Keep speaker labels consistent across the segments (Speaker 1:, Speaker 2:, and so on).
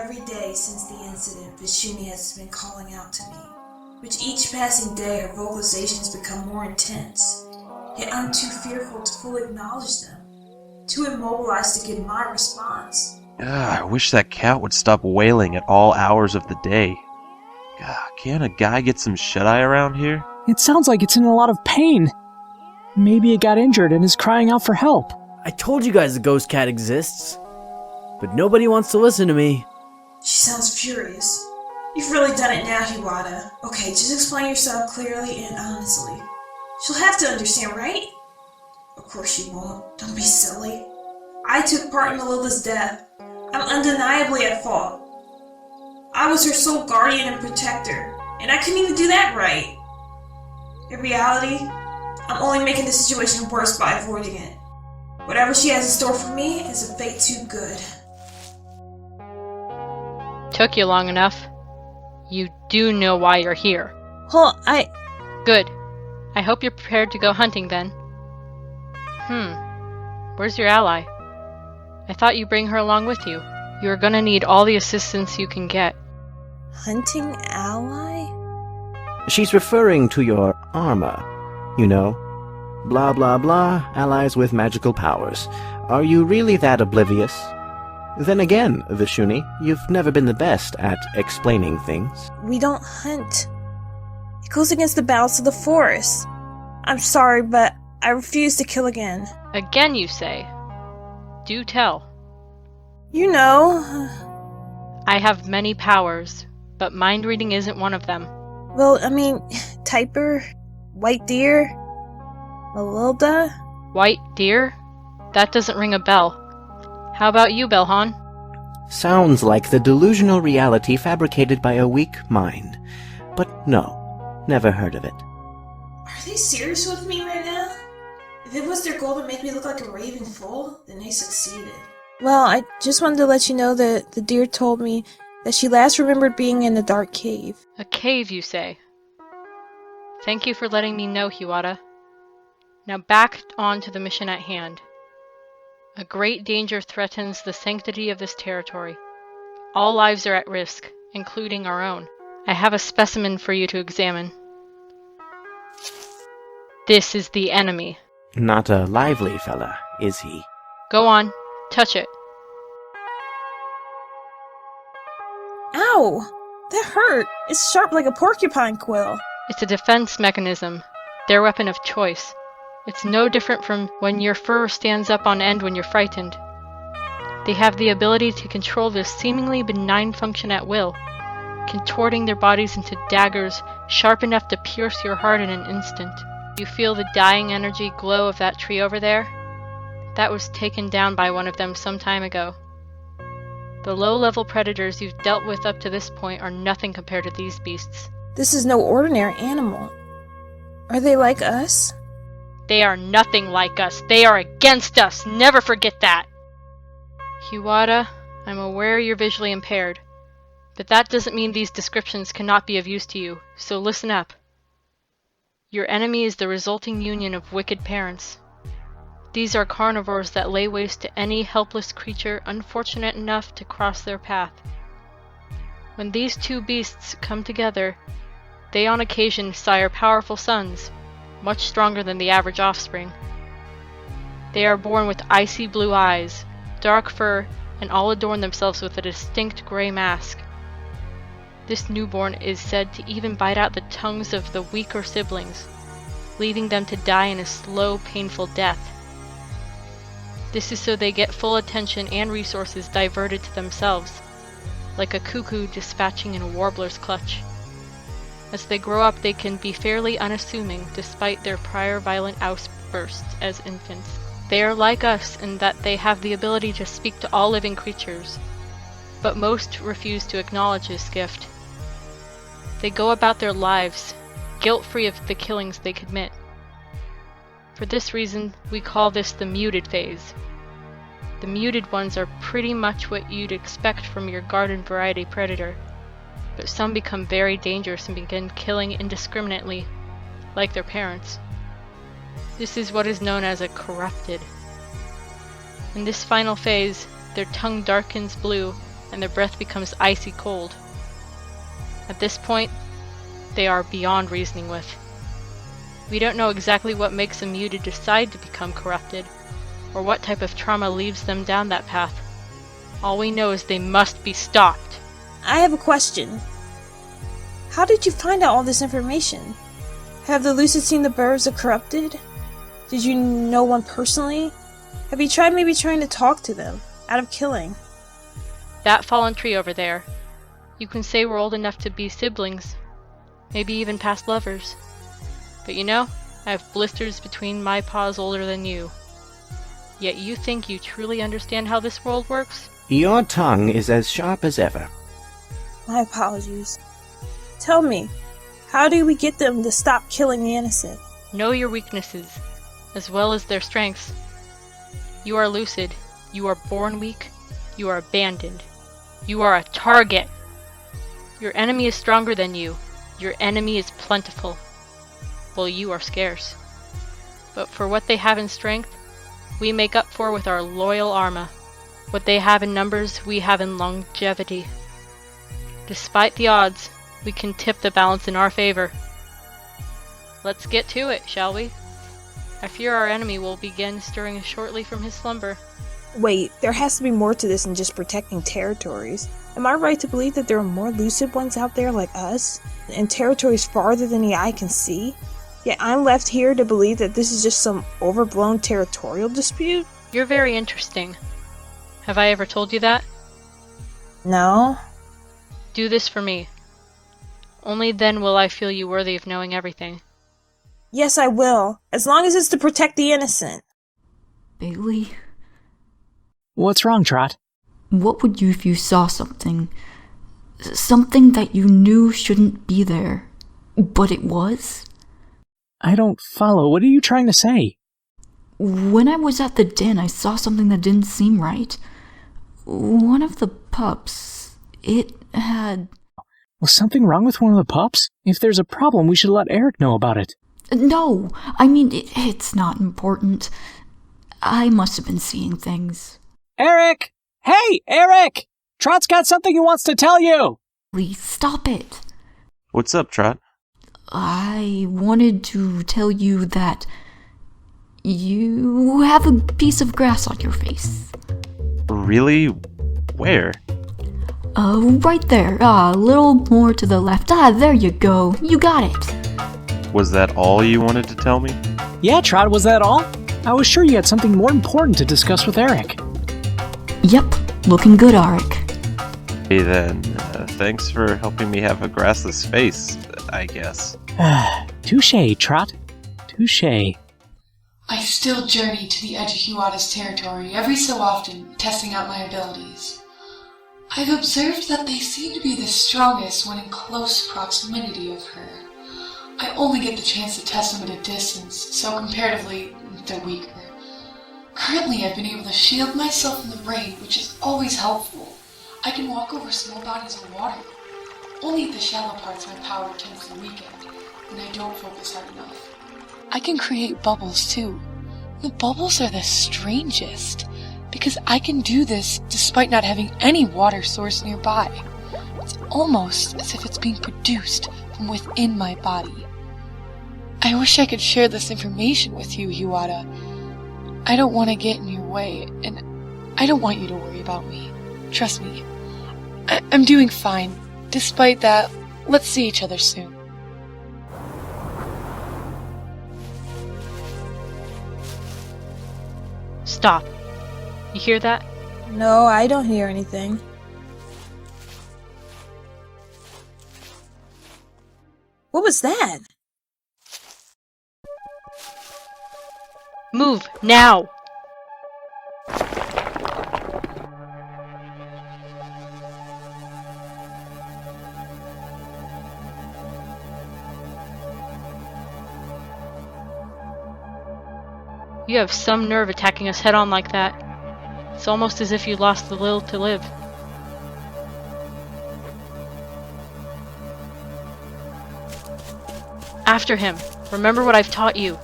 Speaker 1: every day since the incident, Vishuni has been calling out to me. With each passing day, her vocalizations become more intense. Yet I'm too fearful to fully acknowledge them. Too immobilized to give my response.
Speaker 2: I wish that cat would stop wailing at all hours of the day. Can't a guy get some shut-eye around here?
Speaker 3: It sounds like it's in a lot of pain. Maybe it got injured and is crying out for help.
Speaker 4: I told you guys the ghost cat exists, but nobody wants to listen to me.
Speaker 1: She sounds furious. You've really done it now, HUATA. Okay, just explain yourself clearly and honestly. She'll have to understand, right? Of course she won't. Don't be silly. I took part in Melinda's death. I'm undeniably at fault. I was her sole guardian and protector, and I couldn't even do that right. In reality, I'm only making the situation worse by avoiding it. Whatever she has in store for me is a fate too good.
Speaker 5: Took you long enough. You do know why you're here.
Speaker 1: Well,
Speaker 5: Good. I hope you're prepared to go hunting then. Where's your ally? I thought you'd bring her along with you. You're gonna need all the assistance you can get.
Speaker 1: Hunting ally?
Speaker 6: She's referring to your armor. You know, blah blah blah, allies with magical powers. Are you really that oblivious? Then again, Vishuni, you've never been the best at explaining things.
Speaker 1: We don't hunt. It goes against the balance of the forest. I'm sorry, but I refuse to kill again.
Speaker 5: Again, you say? Do tell.
Speaker 1: You know.
Speaker 5: I have many powers, but mind reading isn't one of them.
Speaker 1: Well, I mean, Typer, White Deer, Melilda.
Speaker 5: White deer? That doesn't ring a bell. How about you, Belhan?
Speaker 6: Sounds like the delusional reality fabricated by a weak mind. But no, never heard of it.
Speaker 1: Are they serious with me right now? If it was their goal to make me look like a raving fool, then they succeeded. Well, I just wanted to let you know that the deer told me that she last remembered being in the dark cave.
Speaker 5: A cave, you say? Thank you for letting me know, HUATA. Now back on to the mission at hand. A great danger threatens the sanctity of this territory. All lives are at risk, including our own. I have a specimen for you to examine. This is the enemy.
Speaker 6: Not a lively fella, is he?
Speaker 5: Go on, touch it.
Speaker 1: Ow! That hurt! It's sharp like a porcupine quill.
Speaker 5: It's a defense mechanism, their weapon of choice. It's no different from when your fur stands up on end when you're frightened. They have the ability to control this seemingly benign function at will, contorting their bodies into daggers sharp enough to pierce your heart in an instant. You feel the dying energy glow of that tree over there? That was taken down by one of them some time ago. The low-level predators you've dealt with up to this point are nothing compared to these beasts.
Speaker 1: This is no ordinary animal. Are they like us?
Speaker 5: They are nothing like us. They are against us. Never forget that. HUATA, I'm aware you're visually impaired, but that doesn't mean these descriptions cannot be of use to you, so listen up. Your enemy is the resulting union of wicked parents. These are carnivores that lay waste to any helpless creature unfortunate enough to cross their path. When these two beasts come together, they on occasion sire powerful sons, much stronger than the average offspring. They are born with icy blue eyes, dark fur, and all adorn themselves with a distinct gray mask. This newborn is said to even bite out the tongues of the weaker siblings, leaving them to die in a slow, painful death. This is so they get full attention and resources diverted to themselves, like a cuckoo dispatching in a warbler's clutch. As they grow up, they can be fairly unassuming despite their prior violent outbursts as infants. They are like us in that they have the ability to speak to all living creatures, but most refuse to acknowledge this gift. They go about their lives, guilt-free of the killings they commit. For this reason, we call this the muted phase. The muted ones are pretty much what you'd expect from your garden variety predator, but some become very dangerous and begin killing indiscriminately, like their parents. This is what is known as a corrupted. In this final phase, their tongue darkens blue and their breath becomes icy cold. At this point, they are beyond reasoning with. We don't know exactly what makes a Mew to decide to become corrupted, or what type of trauma leads them down that path. All we know is they must be stopped.
Speaker 1: I have a question. How did you find out all this information? Have the Lucid seen the birds are corrupted? Did you know one personally? Have you tried trying to talk to them, out of killing?
Speaker 5: That fallen tree over there. You can say we're old enough to be siblings, maybe even past lovers. But you know, I have blisters between my paws older than you. Yet you think you truly understand how this world works?
Speaker 6: Your tongue is as sharp as ever.
Speaker 1: My apologies. Tell me, how do we get them to stop killing the innocent?
Speaker 5: Know your weaknesses, as well as their strengths. You are lucid. You are born weak. You are abandoned. You are a target. Your enemy is stronger than you. Your enemy is plentiful. Well, you are scarce. But for what they have in strength, we make up for with our loyal Arma. What they have in numbers, we have in longevity. Despite the odds, we can tip the balance in our favor. Let's get to it, shall we? I fear our enemy will begin stirring shortly from his slumber.
Speaker 1: Wait, there has to be more to this than just protecting territories. Am I right to believe that there are more lucid ones out there like us? And territories farther than the eye can see? Yet I'm left here to believe that this is just some overblown territorial dispute?
Speaker 5: You're very interesting. Have I ever told you that?
Speaker 1: No.
Speaker 5: Do this for me. Only then will I feel you worthy of knowing everything.
Speaker 1: Yes, I will. As long as it's to protect the innocent.
Speaker 7: Bailey,
Speaker 3: What's wrong, Trot?
Speaker 7: what would you if you saw something? Something that you knew shouldn't be there, but it was?
Speaker 3: I don't follow. What are you trying to say?
Speaker 7: When I was at the den, I saw something that didn't seem right. One of the pups, it had...
Speaker 3: Was something wrong with one of the pups? If there's a problem, we should let Eric know about it.
Speaker 7: No, I mean, it's not important. I must have been seeing things.
Speaker 3: Eric! Hey, Eric! Trot's got something he wants to tell you!
Speaker 7: Please stop it.
Speaker 2: What's up, Trot?
Speaker 7: I wanted to tell you that you have a piece of grass on your face.
Speaker 2: Really? Where?
Speaker 7: Right there. A little more to the left. There you go. You got it.
Speaker 2: Was that all you wanted to tell me?
Speaker 3: Yeah, Trot, was that all? I was sure you had something more important to discuss with Eric.
Speaker 7: Yep, looking good, Arik.
Speaker 2: Hey then, thanks for helping me have a grassless face, I guess.
Speaker 3: Touché, Trot. Touché.
Speaker 8: I still journey to the edge of HUATA's territory every so often, testing out my abilities. I've observed that they seem to be the strongest when in close proximity of her. I only get the chance to test them at a distance, so comparatively, they're weaker. Currently, I've been able to shield myself from the rain, which is always helpful. I can walk over small bodies of water. Only at the shallow parts my power tends to weaken, and I don't focus hard enough. I can create bubbles too. The bubbles are the strangest, because I can do this despite not having any water source nearby. It's almost as if it's being produced from within my body. I wish I could share this information with you, HUATA. I don't want to get in your way, and I don't want you to worry about me. Trust me. I'm doing fine. Despite that, let's see each other soon.
Speaker 5: Stop. You hear that?
Speaker 1: No, I don't hear anything. What was that?
Speaker 5: Move, now! You have some nerve attacking us head on like that. It's almost as if you lost the will to live. After him. Remember what I've taught you.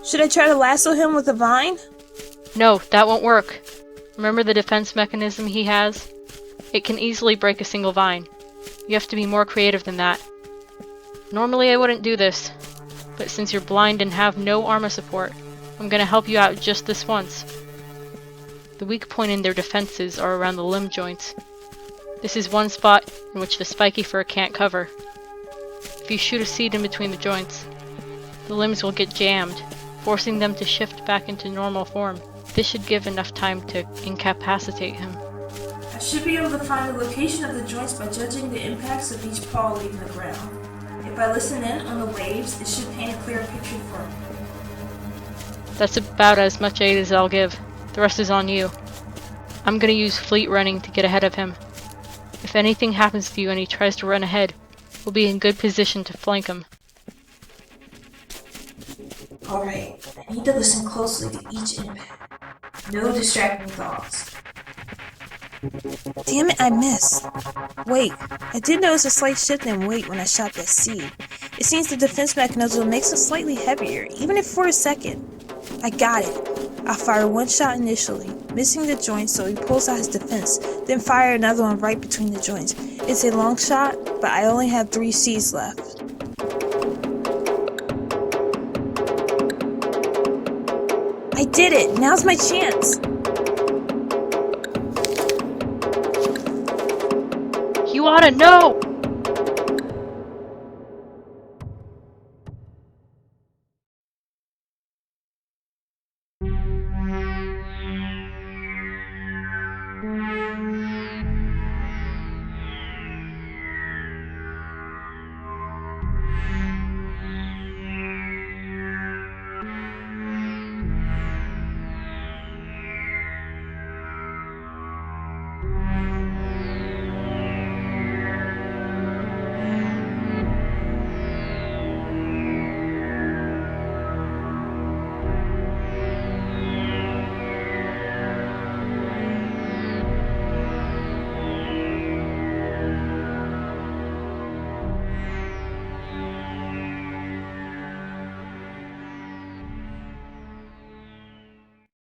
Speaker 1: Should I try to lasso him with a vine?
Speaker 5: No, that won't work. Remember the defense mechanism he has? It can easily break a single vine. You have to be more creative than that. Normally I wouldn't do this, but since you're blind and have no armor support, I'm gonna help you out just this once. The weak point in their defenses are around the limb joints. This is one spot in which the spiky fur can't cover. If you shoot a seed in between the joints, the limbs will get jammed, forcing them to shift back into normal form. This should give enough time to incapacitate him.
Speaker 1: I should be able to find the location of the joints by judging the impacts of each paw leaving the ground. If I listen in on the waves, it should paint a clear picture for me.
Speaker 5: That's about as much aid as I'll give. The rest is on you. I'm gonna use fleet running to get ahead of him. If anything happens to you and he tries to run ahead, we'll be in good position to flank him.
Speaker 1: Alright, I need to listen closely to each impact. No distracting thoughts. Damn it, I missed. Wait, I did notice a slight shift in weight when I shot that seed. It seems the defense mechanism makes it slightly heavier, even if for a second. I got it. I fire one shot initially, missing the joint so he pulls out his defense, then fire another one right between the joints. It's a long shot, but I only have 3 seeds left. I did it! Now's my chance!
Speaker 5: You oughta know!